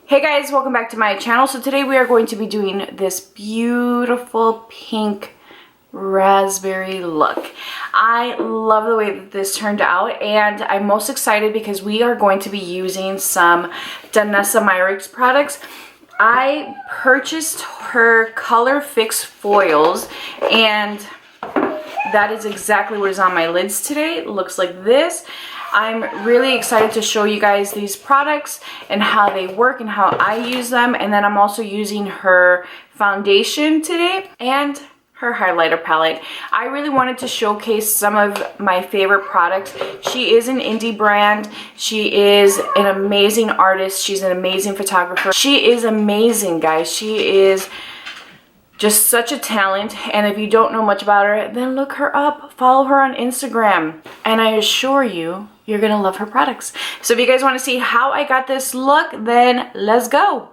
Hey guys, welcome back to my channel. So today we are going to be doing this beautiful pink raspberry look. I love the way that this turned out, and I'm most excited because we are going to be using some Danessa Myricks products. I purchased her Color Fix foils, and that is exactly what is on my lids today. It looks like this. I'm really excited to show you guys these products and how they work and how I use them. And then I'm also using her foundation today and her highlighter palette. I really wanted to showcase some of my favorite products. She is an indie brand. She is an amazing artist. She's an amazing photographer. She is amazing, guys. She is just such a talent, and if you don't know much about her, then look her up, follow her on Instagram, and I assure you, you're gonna love her products. So if you guys want to see how I got this look, then let's go.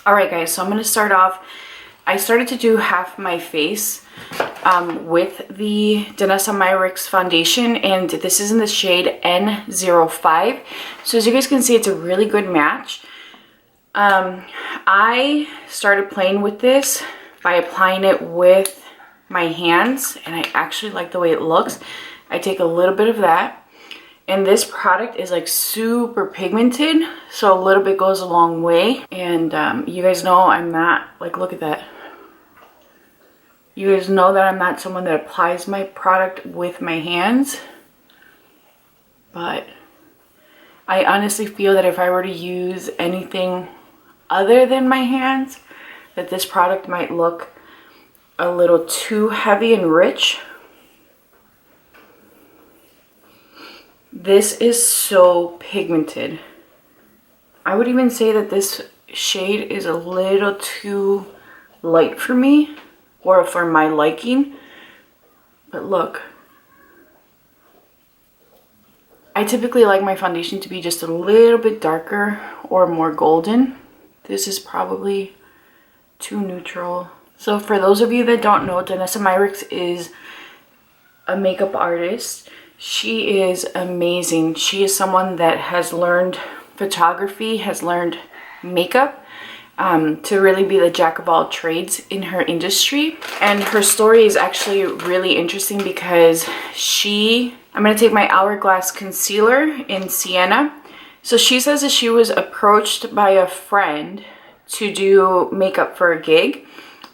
All right guys, so I'm gonna start off. I started to do half my face with the Danessa Myricks foundation, and this is in the shade N05. So as you guys can see, it's a really good match. I started playing with this by applying it with my hands, and I actually like the way it looks. I take a little bit of that, and this product is like super pigmented, so a little bit goes a long way. And you guys know I'm not, like, look at that. You guys know that I'm not someone that applies my product with my hands, but I honestly feel that if I were to use anything other than my hands, that this product might look a little too heavy and rich. This is so pigmented. I would even say that this shade is a little too light for me, or for my liking. But look, I typically like my foundation to be just a little bit darker or more golden. This is probably too neutral. So for those of you that don't know, Danessa Myricks is a makeup artist. She is amazing. She is someone that has learned photography, has learned makeup, to really be the jack of all trades in her industry. And her story is actually really interesting because I'm going to take my Hourglass concealer in Sienna. So she says that she was approached by a friend to do makeup for a gig,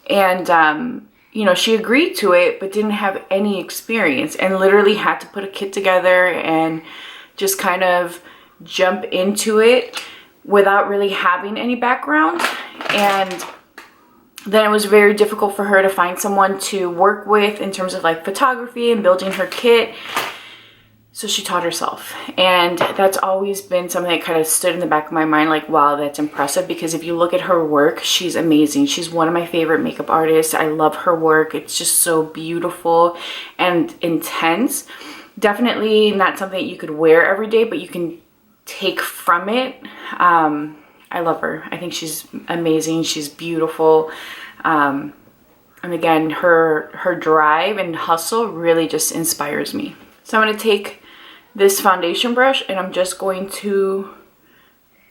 and you know, she agreed to it but didn't have any experience, and literally had to put a kit together and just kind of jump into it without really having any background. And then it was very difficult for her to find someone to work with in terms of like photography and building her kit. So she taught herself, and that's always been something that kind of stood in the back of my mind, like, wow, that's impressive. Because if you look at her work, she's amazing. She's one of my favorite makeup artists. I love her work. It's just so beautiful and intense. Definitely not something you could wear every day, but you can take from it. I love her. I think she's amazing. She's beautiful. And again, her drive and hustle really just inspires me. So I'm going to take this foundation brush, and I'm just going to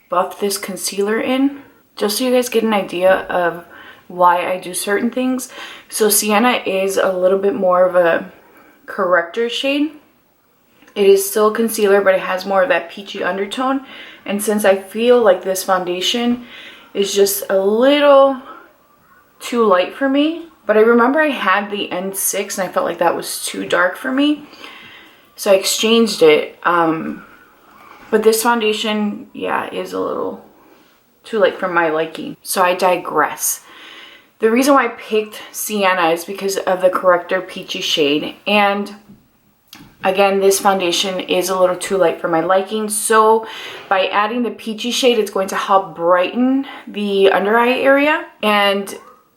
buff this concealer in, just so you guys get an idea of why I do certain things. So Sienna is a little bit more of a corrector shade. It is still concealer, but it has more of that peachy undertone. And since I feel like this foundation is just a little too light for me, but I remember I had the N6 and I felt like that was too dark for me, so I exchanged it. But this foundation, yeah, is a little too light for my liking. So I digress. The reason why I picked Sienna is because of the corrector peachy shade. And again, this foundation is a little too light for my liking. So by adding the peachy shade, it's going to help brighten the under eye area and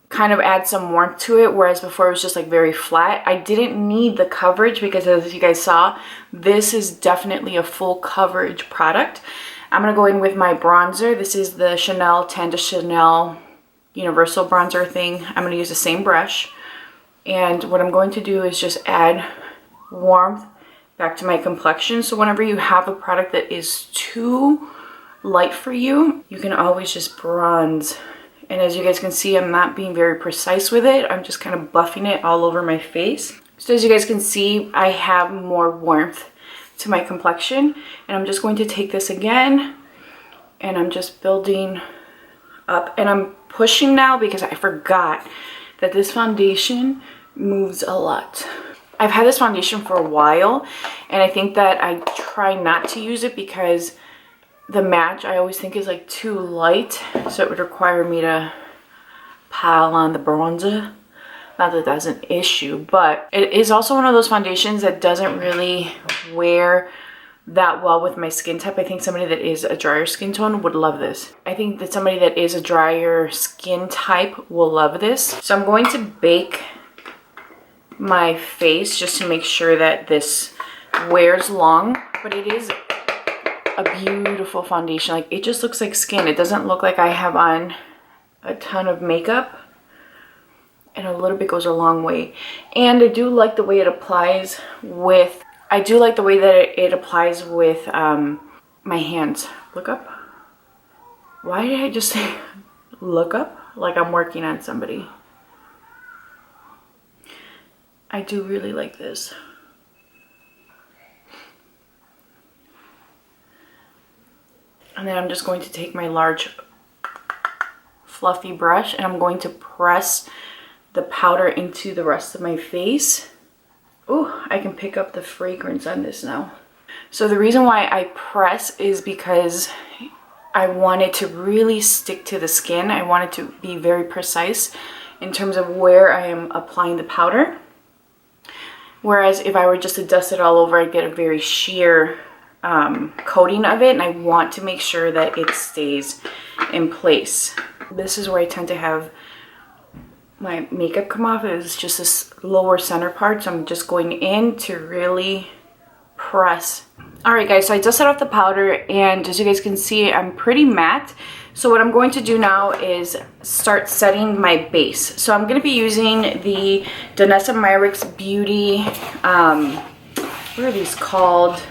kind of add some warmth to it, whereas before it was just like very flat. I didn't need the coverage because, as you guys saw, this is definitely a full coverage product. I'm gonna go in with my bronzer. This is the Chanel Tan de Chanel Universal Bronzer thing. I'm gonna use the same brush, and what I'm going to do is just add warmth back to my complexion. So whenever you have a product that is too light for you, you can always just bronze. And as you guys can see, I'm not being very precise with it. I'm just kind of buffing it all over my face. So as you guys can see, I have more warmth to my complexion. And I'm just going to take this again, and I'm just building up. And I'm pushing now because I forgot that this foundation moves a lot. I've had this foundation for a while, and I think that I try not to use it because the match I always think is like too light, so it would require me to pile on the bronzer. Not that that's an issue, but it is also one of those foundations that doesn't really wear that well with my skin type. I think somebody that is a drier skin tone would love this. I think that somebody that is a drier skin type will love this. So I'm going to bake my face just to make sure that this wears long, but it is a beautiful foundation. Like, it just looks like skin. It doesn't look like I have on a ton of makeup, and a little bit goes a long way. And I do like the way it applies with, my hands. Look up. Why did I just say look up? Like I'm working on somebody. I do really like this. And then I'm just going to take my large fluffy brush, and I'm going to press the powder into the rest of my face. Ooh, I can pick up the fragrance on this now. So the reason why I press is because I want it to really stick to the skin. I want it to be very precise in terms of where I am applying the powder. Whereas if I were just to dust it all over, I'd get a very sheer coating of it, and I want to make sure that it stays in place. This is where I tend to have my makeup come off. It's just this lower center part, so I'm just going in to really press. All right guys, so I dusted off the powder, and as you guys can see, I'm pretty matte. So what I'm going to do now is start setting my base. So I'm going to be using the Danessa Myricks Beauty, what are these called?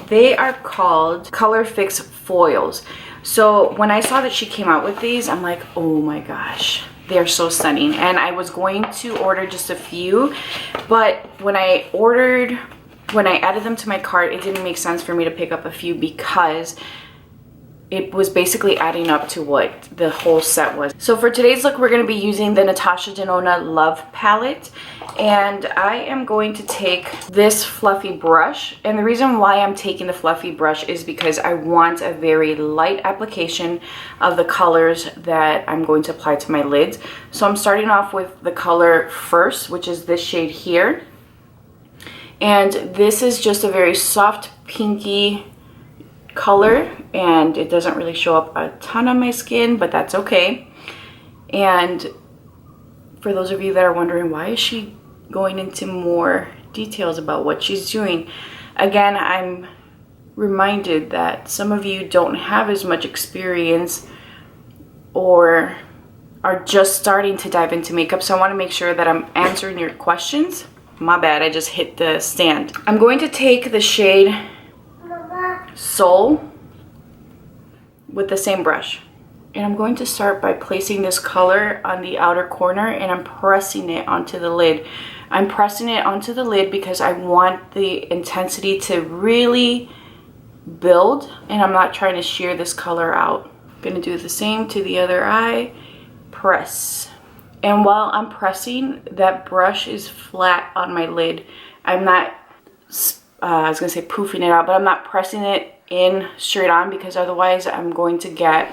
They are called Color Fix Foils. So when I saw that she came out with these, I'm like, oh my gosh, they're so stunning. And I was going to order just a few, but when I added them to my cart, it didn't make sense for me to pick up a few because it was basically adding up to what the whole set was. So for today's look, we're going to be using the Natasha Denona Love Palette. And I am going to take this fluffy brush. And the reason why I'm taking the fluffy brush is because I want a very light application of the colors that I'm going to apply to my lids. So I'm starting off with the color first, which is this shade here. And this is just a very soft pinky color, and it doesn't really show up a ton on my skin, but that's okay. And for those of you that are wondering, why is she going into more details about what she's doing? Again, I'm reminded that some of you don't have as much experience or are just starting to dive into makeup, so I want to make sure that I'm answering your questions. My bad, I just hit the stand. I'm going to take the shade Soul with the same brush, and I'm going to start by placing this color on the outer corner, and I'm pressing it onto the lid. I'm pressing it onto the lid because I want the intensity to really build, and I'm not trying to sheer this color out. I'm gonna do the same to the other eye. Press. And while I'm pressing, that brush is flat on my lid. I'm not, I was gonna say poofing it out, but I'm not pressing it in straight on because otherwise I'm going to get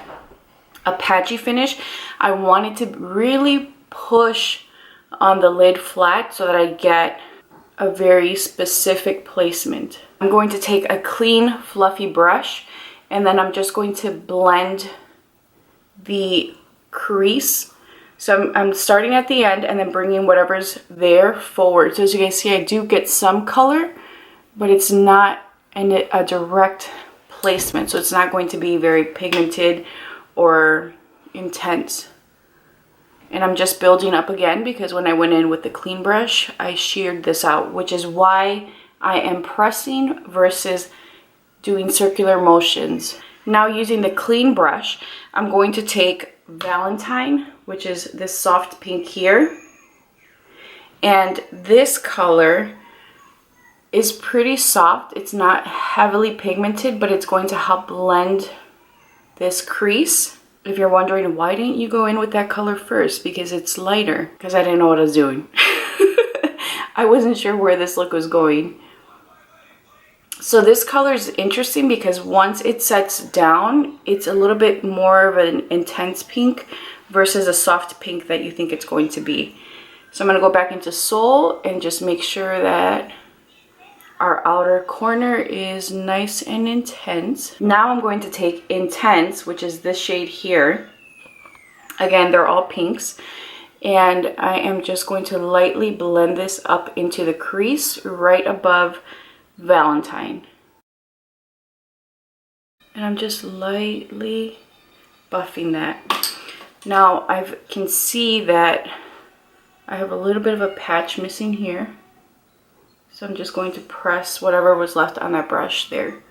a patchy finish. I want it to really push on the lid flat so that I get a very specific placement. I'm going to take a clean, fluffy brush, and then I'm just going to blend the crease. So I'm starting at the end and then bringing whatever's there forward. So as you guys see, I do get some color, but it's not a direct placement. So it's not going to be very pigmented or intense. And I'm just building up again because when I went in with the clean brush, I sheared this out, which is why I am pressing versus doing circular motions. Now using the clean brush, I'm going to take Valentine, which is this soft pink here. And this color is pretty soft. It's not heavily pigmented, but it's going to help blend this crease. If you're wondering, why didn't you go in with that color first? Because it's lighter. Because I didn't know what I was doing. I wasn't sure where this look was going. So this color is interesting because once it sets down, it's a little bit more of an intense pink versus a soft pink that you think it's going to be. So I'm going to go back into Soul and just make sure that our outer corner is nice and intense. Now I'm going to take Intense, which is this shade here. Again, they're all pinks. And I am just going to lightly blend this up into the crease right above Valentine. And I'm just lightly buffing that. Now I can see that I have a little bit of a patch missing here. So I'm just going to press whatever was left on that brush there.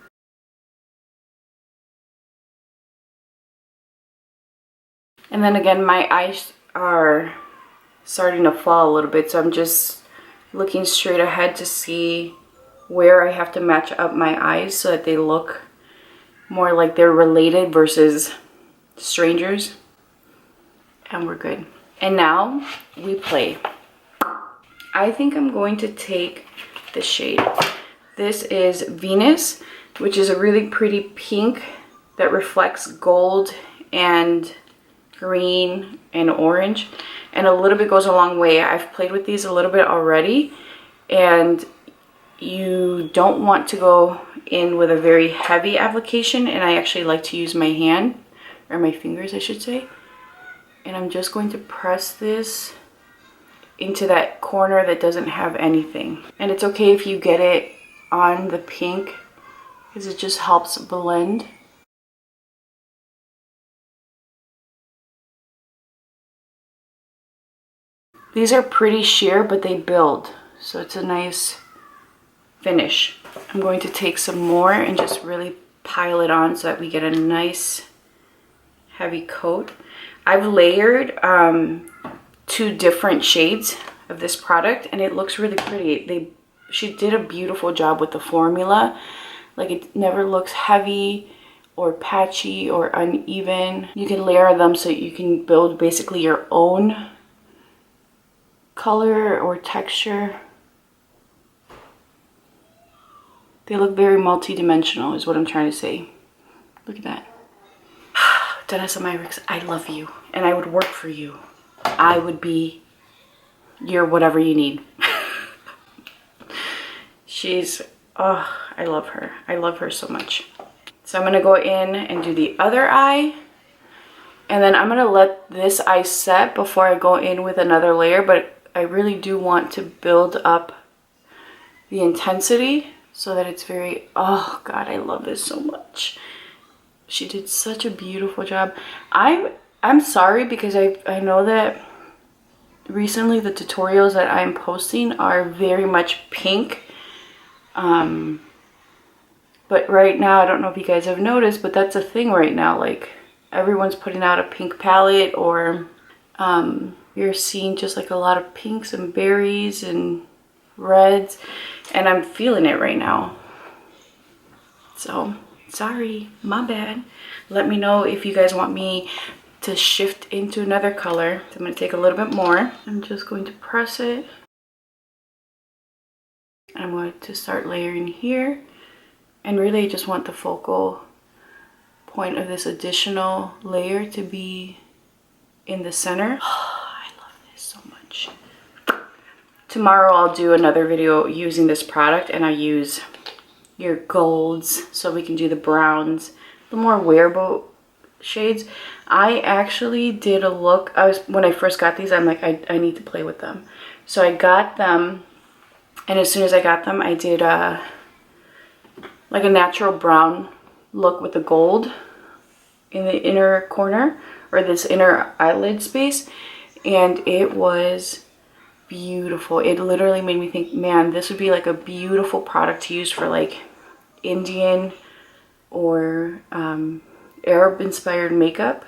And then again, my eyes are starting to fall a little bit, so I'm just looking straight ahead to see where I have to match up my eyes so that they look more like they're related versus strangers. And we're good. And now we play. I think I'm going to take this shade. This is Venus, which is a really pretty pink that reflects gold and green and orange, and a little bit goes a long way. I've played with these a little bit already, and you don't want to go in with a very heavy application, and I actually like to use my hand, or my fingers I should say, and I'm just going to press this into that corner that doesn't have anything. And it's okay if you get it on the pink because it just helps blend. These are pretty sheer, but they build, so it's a nice finish. I'm going to take some more and just really pile it on so that we get a nice heavy coat. I've layered 2 different shades of this product and it looks really pretty. She did a beautiful job with the formula. Like, it never looks heavy or patchy or uneven. You can layer them so you can build basically your own color or texture. They look very multi-dimensional is what I'm trying to say. Look at that. Danessa Myricks, I love you and I would work for you. I would be your whatever you need. She's, oh, I love her. I love her so much. So I'm going to go in and do the other eye. And then I'm going to let this eye set before I go in with another layer. But I really do want to build up the intensity so that it's very, oh God, I love this so much. She did such a beautiful job. I'm sorry because I know that recently the tutorials that I'm posting are very much pink. But right now, I don't know if you guys have noticed, but that's a thing right now. Like, everyone's putting out a pink palette, or you're seeing just like a lot of pinks and berries and reds, and I'm feeling it right now. So, sorry, my bad. Let me know if you guys want me to shift into another color. So I'm going to take a little bit more. I'm just going to press it. I'm going to start layering here. And really I just want the focal point of this additional layer to be in the center. I love this so much. Tomorrow I'll do another video using this product, and I use your golds so we can do the browns, the more wearable shades. I actually did a look. When I first got these, I'm like, I need to play with them. So I got them, and as soon as I got them, I did like a natural brown look with the gold in the inner corner, or this inner eyelid space, and it was beautiful. It literally made me think, man, this would be like a beautiful product to use for like Indian or Arab inspired makeup.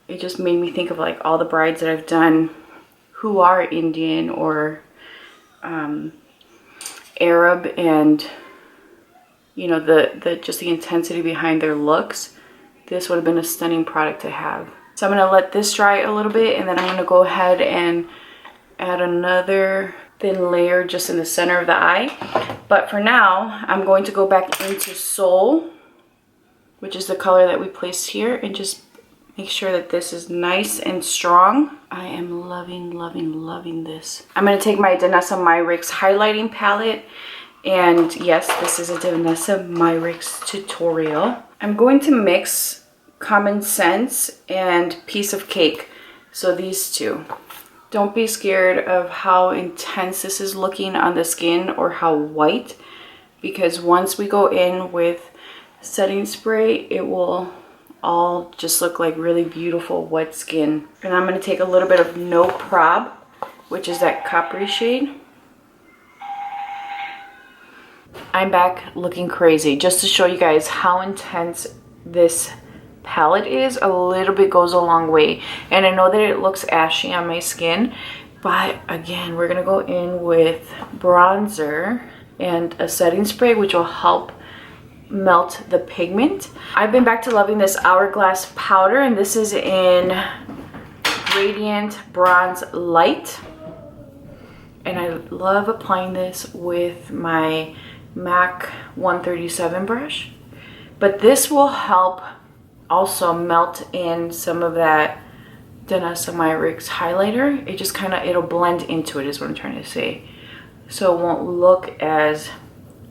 It just made me think of like all the brides that I've done who are Indian or Arab, and you know, the just the intensity behind their looks. This would have been a stunning product to have. So I'm gonna let this dry a little bit, and then I'm gonna go ahead and add another thin layer just in the center of the eye. But for now, I'm going to go back into Soul, which is the color that we placed here, and just make sure that this is nice and strong. I am loving, loving, loving this. I'm going to take my Danessa Myricks highlighting palette. And yes, this is a Danessa Myricks tutorial. I'm going to mix Common Sense and Piece of Cake. So these two. Don't be scared of how intense this is looking on the skin or how white, because once we go in with setting spray, it will all just look like really beautiful wet skin. And I'm going to take a little bit of No Prob, which is that coppery shade. I'm back looking crazy just to show you guys how intense this palette is. A little bit goes a long way, and I know that it looks ashy on my skin, but again, we're gonna go in with bronzer and a setting spray, which will help melt the pigment. I've been back to loving this Hourglass powder, and this is in Radiant Bronze Light, and I love applying this with my MAC 137 brush. But this will help also melt in some of that Danessa Myricks highlighter. It just kind of, it'll blend into it is what I'm trying to say. So it won't look as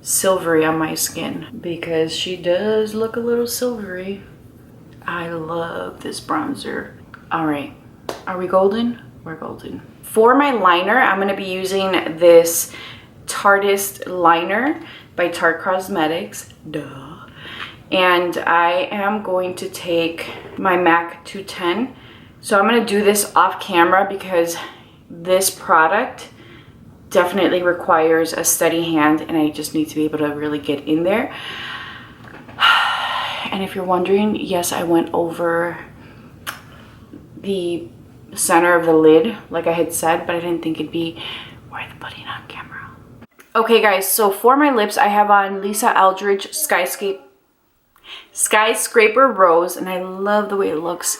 silvery on my skin, because she does look a little silvery. I love this bronzer. All right, are we golden? We're golden. For my liner, I'm going to be using this Tartist liner by Tarte Cosmetics. Duh. And I am going to take my MAC 210. So I'm going to do this off camera because this product definitely requires a steady hand, and I just need to be able to really get in there. And if you're wondering, yes, I went over the center of the lid like I had said, but I didn't think it'd be worth putting on camera. Okay guys, so for my lips, I have on Lisa Eldridge Skyscraper Rose, and I love the way it looks.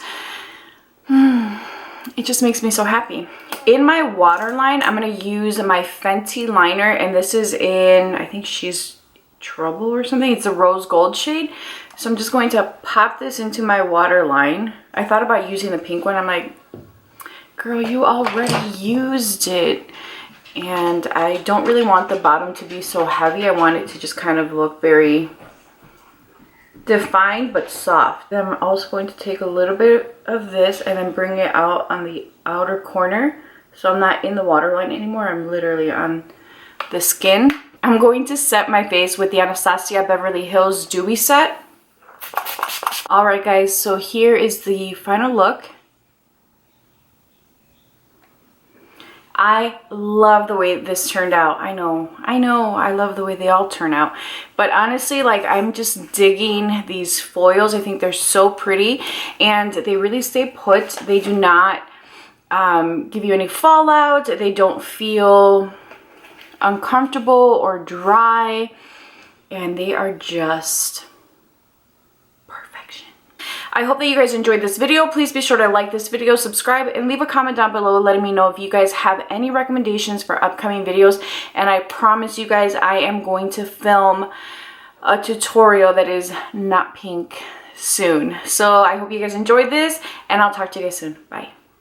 It just makes me so happy. In my waterline, I'm going to use my Fenty liner, and this is in, I think she's Trouble or something. It's a rose gold shade. So I'm just going to pop this into my waterline. I thought about using the pink one. I'm like, girl, you already used it. And I don't really want the bottom to be so heavy. I want it to just kind of look very defined but soft. Then I'm also going to take a little bit of this and then bring it out on the outer corner. So I'm not in the waterline anymore. I'm literally on the skin. I'm going to set my face with the Anastasia Beverly Hills Dewy Set. Alright guys, so here is the final look. I love the way this turned out. I know, I love the way they all turn out. But honestly, like, I'm just digging these foils. I think they're so pretty, and they really stay put. They do not give you any fallout. They don't feel uncomfortable or dry, and they are just perfection. I hope that you guys enjoyed this video. Please be sure to like this video, subscribe, and leave a comment down below letting me know if you guys have any recommendations for upcoming videos. And I promise you guys, I am going to film a tutorial that is not pink soon. So I hope you guys enjoyed this, and I'll talk to you guys soon. Bye.